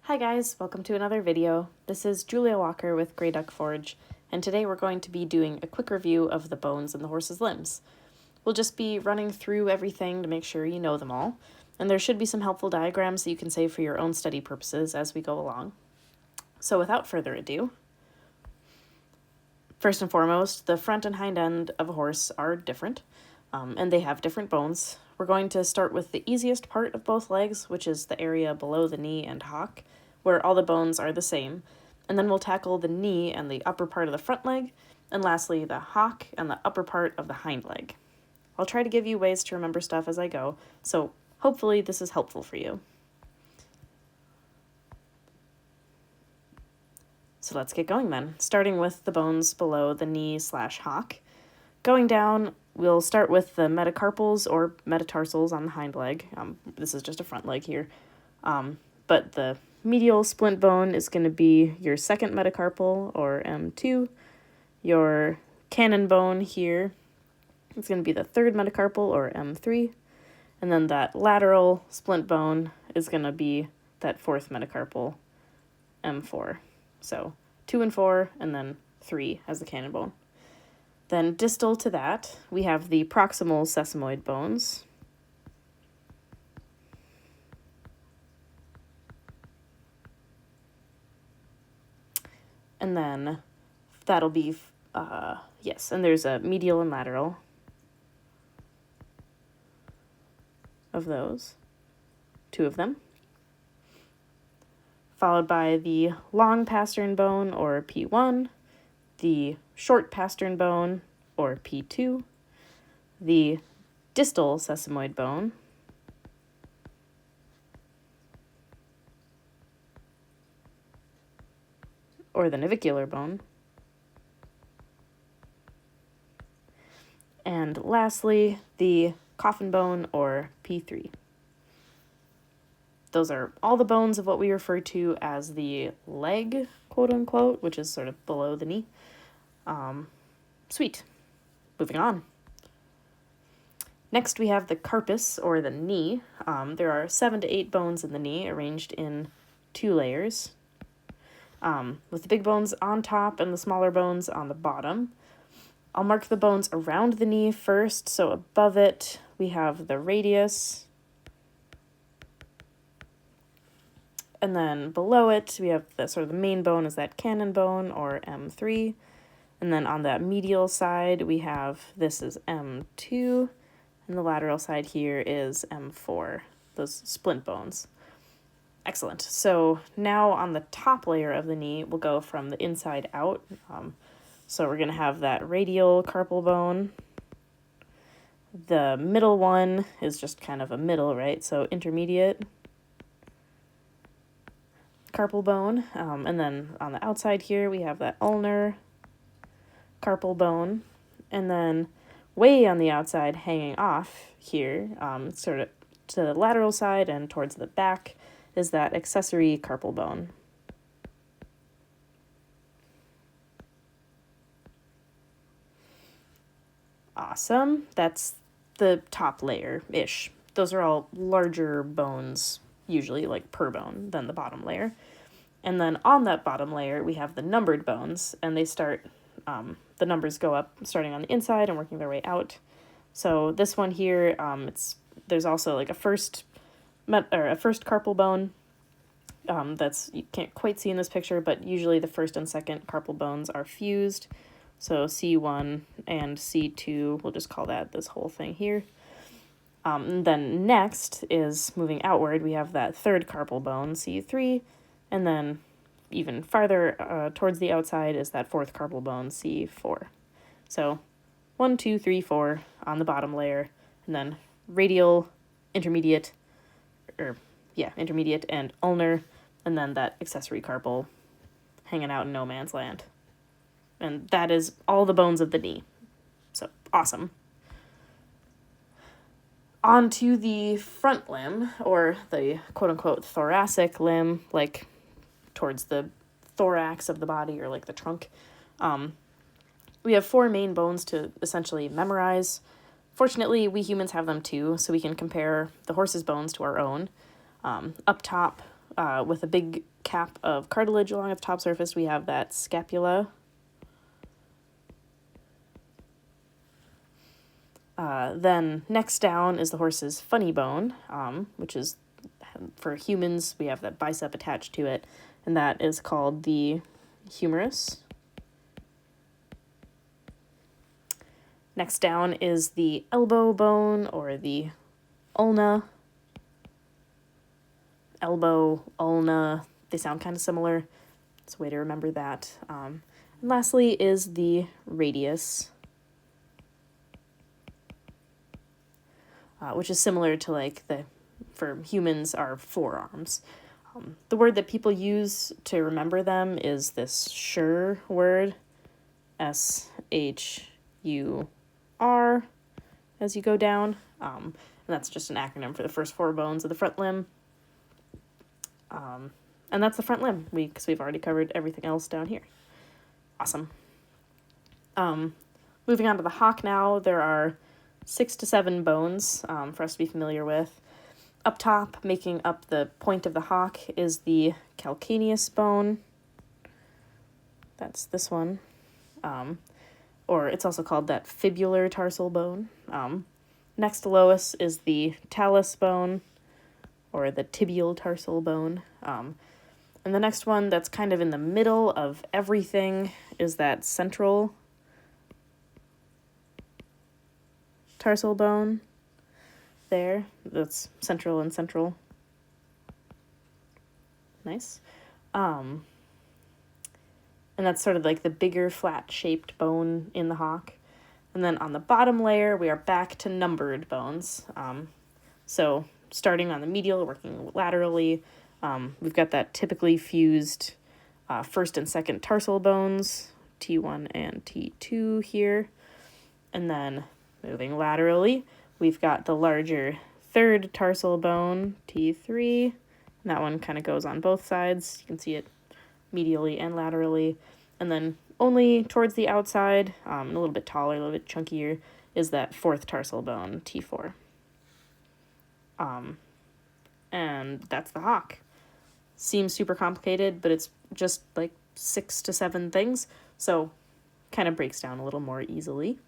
Hi guys, welcome to another video. This is Julia Walker with Grey Duck Forge, and today we're going to be doing a quick review of the bones in the horse's limbs. We'll just be running through everything to make sure you know them all, and there should be some helpful diagrams that you can save for your own study purposes as we go along. So without further ado, first and foremost, the front and hind end of a horse are different, and they have different bones. We're going to start with the easiest part of both legs, which is the area below the knee and hock, where all the bones are the same, and then we'll tackle the knee and the upper part of the front leg, and lastly the hock and the upper part of the hind leg. I'll try to give you ways to remember stuff as I go, so hopefully this is helpful for you. So let's get going then, starting with the bones below the knee/hock. Going down, we'll start with the metacarpals or metatarsals on the hind leg. This is just a front leg here. But the medial splint bone is going to be your second metacarpal, or M2. Your cannon bone here is going to be the third metacarpal, or M3. And then that lateral splint bone is going to be that fourth metacarpal, M4. So 2 and 4, and then 3 as the cannon bone. Then distal to that, we have the proximal sesamoid bones. And then that'll be, and there's a medial and lateral of those, 2 of them. Followed by the long pastern bone, or P1, the short pastern bone, or P2, the distal sesamoid bone, or the navicular bone, and lastly, the coffin bone, or P3. Those are all the bones of what we refer to as the leg, quote unquote, which is sort of below the knee. Sweet. Moving on. Next, we have the carpus, or the knee. There are 7 to 8 bones in the knee, arranged in 2 layers, with the big bones on top and the smaller bones on the bottom. I'll mark the bones around the knee first. So above it, we have the radius. And then below it, we have the sort of the main bone is that cannon bone, or M3. And then on that medial side, we have, this is M2, and the lateral side here is M4, those splint bones. Excellent. So now on the top layer of the knee, we'll go from the inside out. So we're going to have that radial carpal bone. The middle one is just kind of a middle, right? So intermediate carpal bone. And then on the outside here, we have that ulnar carpal bone, and then way on the outside hanging off here, sort of to the lateral side and towards the back, is that accessory carpal bone. Awesome. That's the top layer-ish. Those are all larger bones, usually like per bone, than the bottom layer. And then on that bottom layer, we have the numbered bones, and they start the numbers go up starting on the inside and working their way out. So this one here, there's also like a first carpal bone. That's, you can't quite see in this picture, but usually the first and second carpal bones are fused. So C1 and C2, we'll just call that this whole thing here. And then next is moving outward. We have that third carpal bone, C3, and then even farther towards the outside is that fourth carpal bone, C4. So 1, 2, 3, 4 on the bottom layer, and then radial, intermediate, and ulnar, and then that accessory carpal hanging out in no man's land. And that is all the bones of the knee. So awesome. On to the front limb, or the quote-unquote thoracic limb, like towards the thorax of the body, or like the trunk. We have 4 main bones to essentially memorize. Fortunately, we humans have them too, so we can compare the horse's bones to our own. Up top, with a big cap of cartilage along its top surface, we have that scapula. Then next down is the horse's funny bone, which is, for humans, we have that bicep attached to it, and that is called the humerus. Next down is the elbow bone, or the ulna. Elbow, ulna, they sound kind of similar. It's a way to remember that. And lastly is the radius, which is similar to for humans, our forearms. The word that people use to remember them is this SHUR word, SHUR, as you go down. And that's just an acronym for the first 4 bones of the front limb. And that's the front limb, because we've already covered everything else down here. Awesome. Moving on to the hock now, there are 6 to 7 bones for us to be familiar with. Up top, making up the point of the hock, is the calcaneus bone. That's this one. Or it's also called that fibular tarsal bone. Next to lowest is the talus bone, or the tibial tarsal bone. And the next one that's kind of in the middle of everything is that central tarsal bone there. That's central and central. Nice. And that's sort of like the bigger flat-shaped bone in the hock. And then on the bottom layer, we are back to numbered bones. So starting on the medial, working laterally, we've got that typically fused first and second tarsal bones, T1 and T2 here. And then moving laterally, we've got the larger third tarsal bone, T3. And that one kind of goes on both sides. You can see it medially and laterally. And then only towards the outside, a little bit taller, a little bit chunkier, is that fourth tarsal bone, T4. And that's the hock. Seems super complicated, but it's just like 6 to 7 things, so kind of breaks down a little more easily.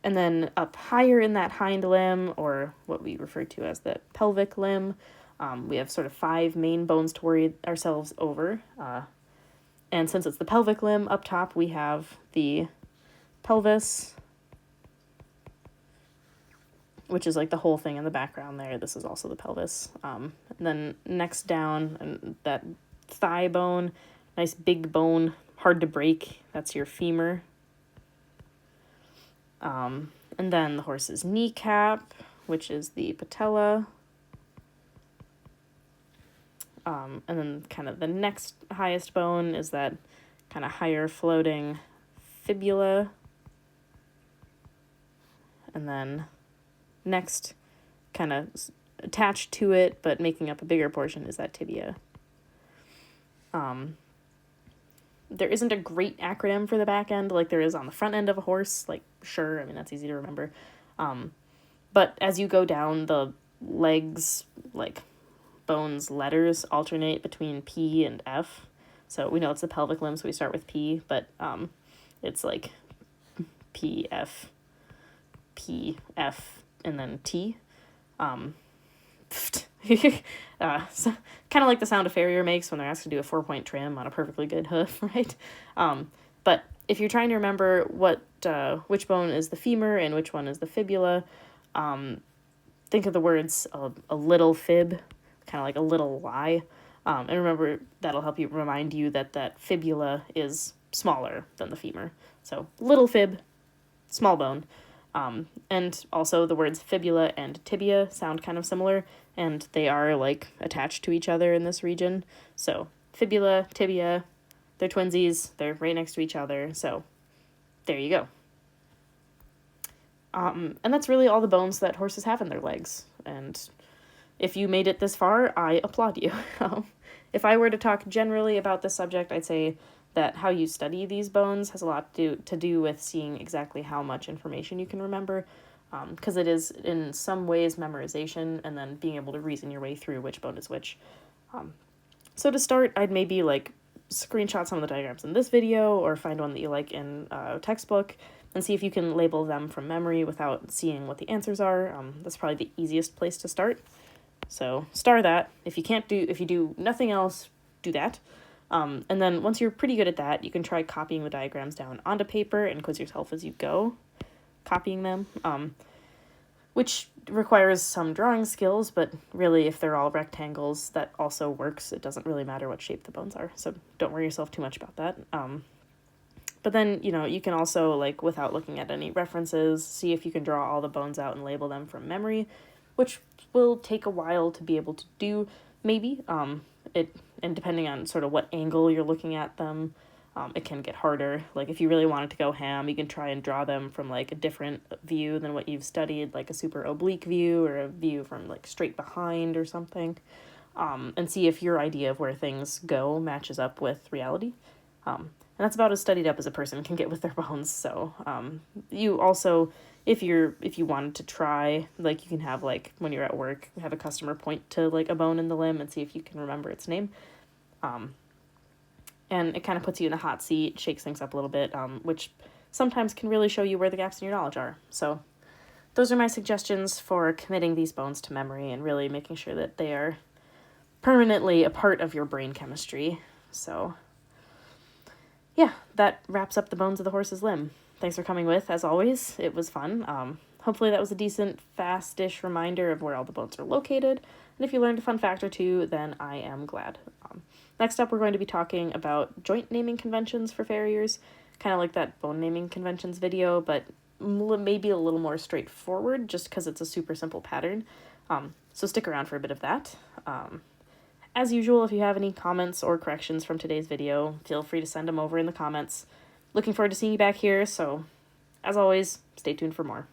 And then up higher in that hind limb, or what we refer to as the pelvic limb, we have sort of 5 main bones to worry ourselves over. And since it's the pelvic limb, up top we have the pelvis, which is like the whole thing in the background there. This is also the pelvis. And then next down, that thigh bone, nice big bone, hard to break. That's your femur. And then the horse's kneecap, which is the patella. And then kind of the next highest bone is that kind of higher floating fibula. And then next, kind of attached to it, but making up a bigger portion, is that tibia. There isn't a great acronym for the back end like there is on the front end of a horse, like SHUR, I mean, that's easy to remember. But as you go down, the legs, like bones, letters alternate between P and F. So we know it's the pelvic limb, so we start with P, but it's like P, F, and then T. So kind of like the sound a farrier makes when they're asked to do a 4-point trim on a perfectly good hoof, right? But if you're trying to remember which bone is the femur and which one is the fibula, think of the words a little fib, kind of like a little lie. And remember, that'll help you remind you that fibula is smaller than the femur. So little fib, small bone. And also the words fibula and tibia sound kind of similar, and they are like attached to each other in this region. So fibula, tibia, they're twinsies, they're right next to each other. So there you go. And that's really all the bones that horses have in their legs. And if you made it this far, I applaud you. If I were to talk generally about this subject, I'd say that how you study these bones has a lot to do with seeing exactly how much information you can remember. because it is in some ways memorization and then being able to reason your way through which bone is which. So to start, I'd maybe like screenshot some of the diagrams in this video or find one that you like in a textbook and see if you can label them from memory without seeing what the answers are. That's probably the easiest place to start. So star that. If you do nothing else, do that. And then once you're pretty good at that, you can try copying the diagrams down onto paper and quiz yourself as you go, copying them, which requires some drawing skills, but really if they're all rectangles, that also works. It doesn't really matter what shape the bones are, so don't worry yourself too much about that. But then, you can also, like, without looking at any references, see if you can draw all the bones out and label them from memory, which will take a while to be able to do, maybe. And depending on sort of what angle you're looking at them, it can get harder. Like, if you really wanted to go ham, you can try and draw them from, like, a different view than what you've studied, like a super oblique view or a view from, like, straight behind or something, and see if your idea of where things go matches up with reality. And that's about as studied up as a person can get with their bones. So you also, if you wanted to try, like, you can have, like, when you're at work, have a customer point to, like, a bone in the limb and see if you can remember its name. And it kind of puts you in a hot seat, shakes things up a little bit, which sometimes can really show you where the gaps in your knowledge are. So those are my suggestions for committing these bones to memory and really making sure that they are permanently a part of your brain chemistry. So yeah, that wraps up the bones of the horse's limb. Thanks for coming with, as always. It was fun. Hopefully that was a decent, fast-ish reminder of where all the bones are located. And if you learned a fun fact or two, then I am glad. Next up, we're going to be talking about joint naming conventions for farriers, kind of like that bone naming conventions video, but maybe a little more straightforward, just because it's a super simple pattern. So stick around for a bit of that. As usual, if you have any comments or corrections from today's video, feel free to send them over in the comments. Looking forward to seeing you back here, so as always, stay tuned for more.